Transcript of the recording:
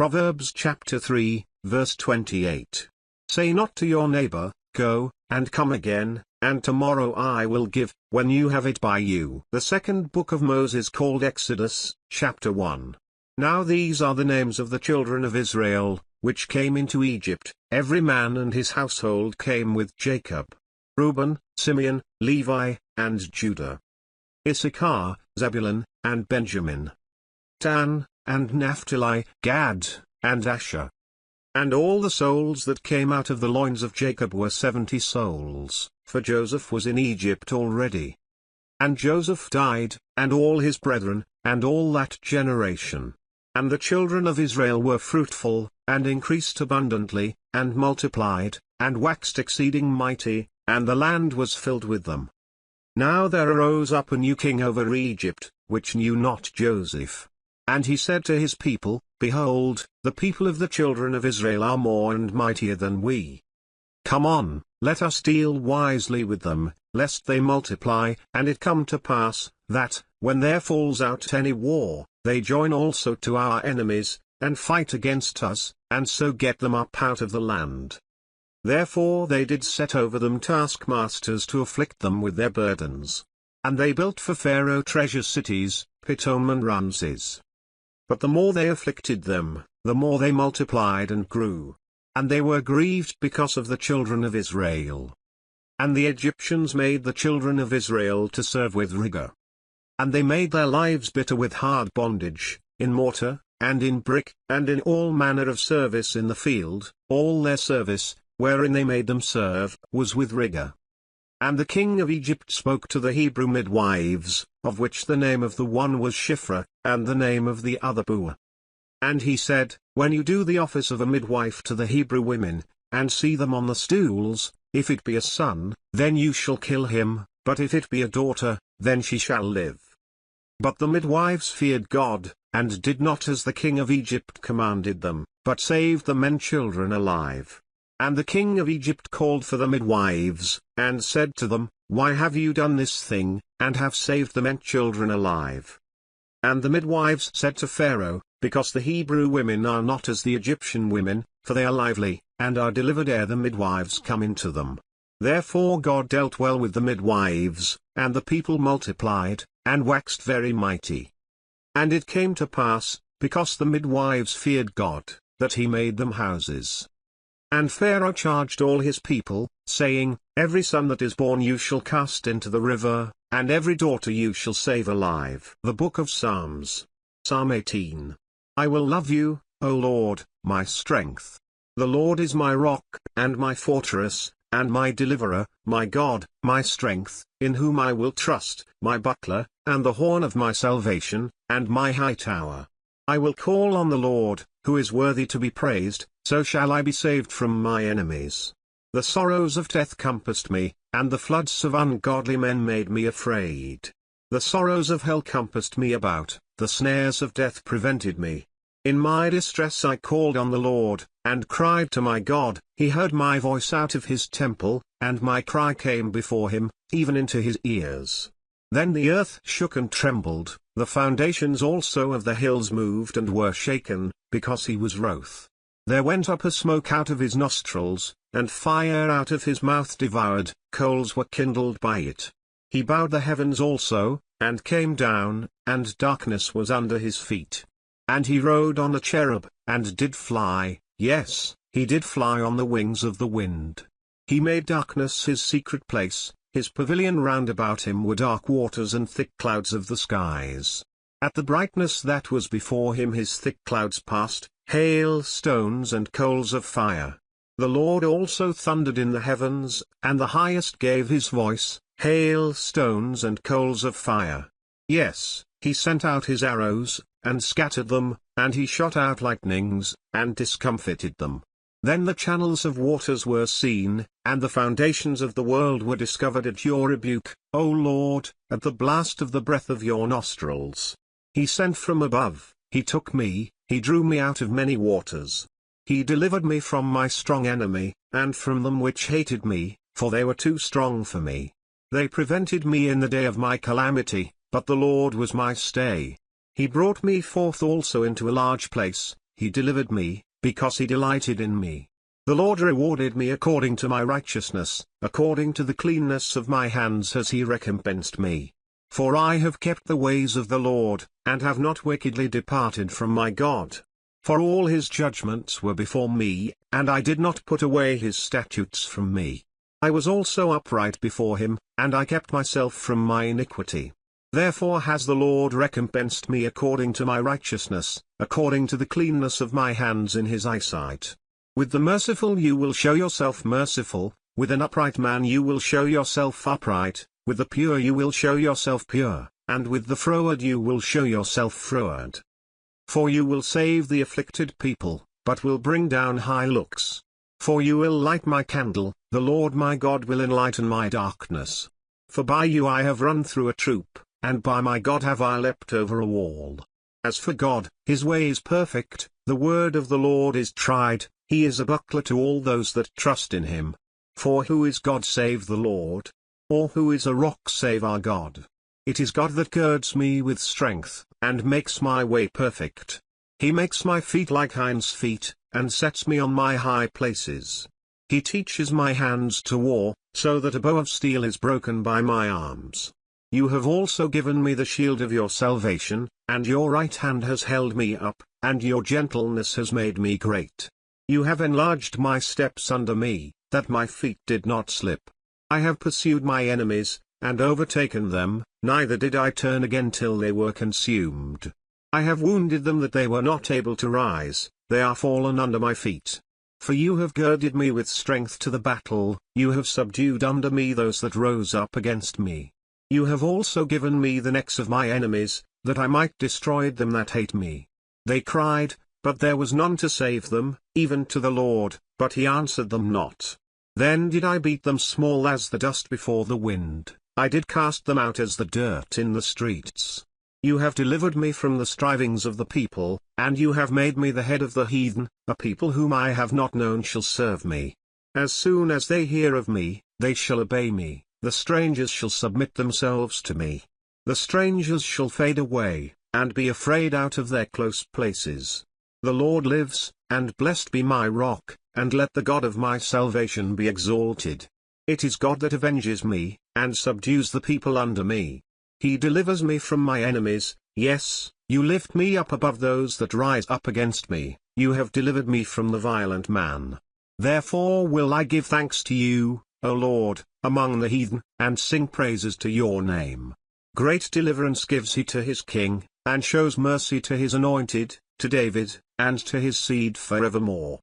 Proverbs chapter 3, verse 28. Say not to your neighbor, go, and come again, and tomorrow I will give, when you have it by you. The second book of Moses called Exodus, chapter 1. Now these are the names of the children of Israel, which came into Egypt. Every man and his household came with Jacob. Reuben, Simeon, Levi, and Judah. Issachar, Zebulun, and Benjamin. Dan, and Naphtali, Gad, and Asher. And all the souls that came out of the loins of Jacob were 70 souls, for Joseph was in Egypt already. And Joseph died, and all his brethren, and all that generation. And the children of Israel were fruitful, and increased abundantly, and multiplied, and waxed exceeding mighty, and the land was filled with them. Now there arose up a new king over Egypt, which knew not Joseph. And he said to his people, Behold, the people of the children of Israel are more and mightier than we. Come on, let us deal wisely with them, lest they multiply. And it come to pass, that, when there falls out any war, they join also to our enemies, and fight against us, and so get them up out of the land. Therefore they did set over them taskmasters to afflict them with their burdens. And they built for Pharaoh treasure cities, Pithom and Ramses. But the more they afflicted them, the more they multiplied and grew. And they were grieved because of the children of Israel. And the Egyptians made the children of Israel to serve with rigor. And they made their lives bitter with hard bondage, in mortar, and in brick, and in all manner of service in the field. All their service, wherein they made them serve, was with rigor. And the king of Egypt spoke to the Hebrew midwives, of which the name of the one was Shiphrah, and the name of the other Puah. And he said, When you do the office of a midwife to the Hebrew women, and see them on the stools, if it be a son, then you shall kill him, but if it be a daughter, then she shall live. But the midwives feared God, and did not as the king of Egypt commanded them, but saved the men children alive. And the king of Egypt called for the midwives, and said to them, Why have you done this thing, and have saved the men children alive? And the midwives said to Pharaoh, Because the Hebrew women are not as the Egyptian women, for they are lively, and are delivered ere the midwives come into them. Therefore God dealt well with the midwives, and the people multiplied, and waxed very mighty. And it came to pass, because the midwives feared God, that he made them houses. And Pharaoh charged all his people, saying, Every son that is born you shall cast into the river, and every daughter you shall save alive. The Book of Psalms. Psalm 18. I will love you, O Lord, my strength. The Lord is my rock, and my fortress, and my deliverer, my God, my strength, in whom I will trust, my buckler, and the horn of my salvation, and my high tower. I will call on the Lord, who is worthy to be praised, so shall I be saved from my enemies. The sorrows of death compassed me, and the floods of ungodly men made me afraid. The sorrows of hell compassed me about, the snares of death prevented me. In my distress I called on the Lord, and cried to my God. He heard my voice out of his temple, and my cry came before him, even into his ears. Then the earth shook and trembled, the foundations also of the hills moved and were shaken, because he was wroth. There went up a smoke out of his nostrils, and fire out of his mouth devoured, coals were kindled by it. He bowed the heavens also, and came down, and darkness was under his feet. And he rode on a cherub, and did fly, yes, he did fly on the wings of the wind. He made darkness his secret place, his pavilion round about him were dark waters and thick clouds of the skies. At the brightness that was before him his thick clouds passed, hail stones and coals of fire. The Lord also thundered in the heavens, and the highest gave his voice, hail stones and coals of fire. Yes, he sent out his arrows, and scattered them, and he shot out lightnings, and discomfited them. Then the channels of waters were seen, and the foundations of the world were discovered at your rebuke, O Lord, at the blast of the breath of your nostrils. He sent from above, he took me, he drew me out of many waters. He delivered me from my strong enemy, and from them which hated me, for they were too strong for me. They prevented me in the day of my calamity, but the Lord was my stay. He brought me forth also into a large place, he delivered me, because he delighted in me. The Lord rewarded me according to my righteousness, according to the cleanness of my hands has he recompensed me. For I have kept the ways of the Lord, and have not wickedly departed from my God. For all his judgments were before me, and I did not put away his statutes from me. I was also upright before him, and I kept myself from my iniquity. Therefore has the Lord recompensed me according to my righteousness, according to the cleanness of my hands in his eyesight. With the merciful you will show yourself merciful, with an upright man you will show yourself upright, with the pure you will show yourself pure, and with the froward you will show yourself froward. For you will save the afflicted people, but will bring down high looks. For you will light my candle, the Lord my God will enlighten my darkness. For by you I have run through a troop, and by my God have I leapt over a wall. As for God, his way is perfect, the word of the Lord is tried, he is a buckler to all those that trust in him. For who is God save the Lord? Or who is a rock save our God? It is God that girds me with strength, and makes my way perfect. He makes my feet like hinds' feet, and sets me on my high places. He teaches my hands to war, so that a bow of steel is broken by my arms. You have also given me the shield of your salvation, and your right hand has held me up, and your gentleness has made me great. You have enlarged my steps under me, that my feet did not slip. I have pursued my enemies, and overtaken them, neither did I turn again till they were consumed. I have wounded them that they were not able to rise, they are fallen under my feet. For you have girded me with strength to the battle, you have subdued under me those that rose up against me. You have also given me the necks of my enemies, that I might destroy them that hate me. They cried, but there was none to save them, even to the Lord, but he answered them not. Then did I beat them small as the dust before the wind, I did cast them out as the dirt in the streets. You have delivered me from the strivings of the people, and you have made me the head of the heathen, a people whom I have not known shall serve me. As soon as they hear of me, they shall obey me, the strangers shall submit themselves to me. The strangers shall fade away, and be afraid out of their close places. The Lord lives, and blessed be my rock, and let the God of my salvation be exalted. It is God that avenges me, and subdues the people under me. He delivers me from my enemies, yes, you lift me up above those that rise up against me, you have delivered me from the violent man. Therefore will I give thanks to you, O Lord, among the heathen, and sing praises to your name. Great deliverance gives he to his king, and shows mercy to his anointed, to David, and to his seed forevermore.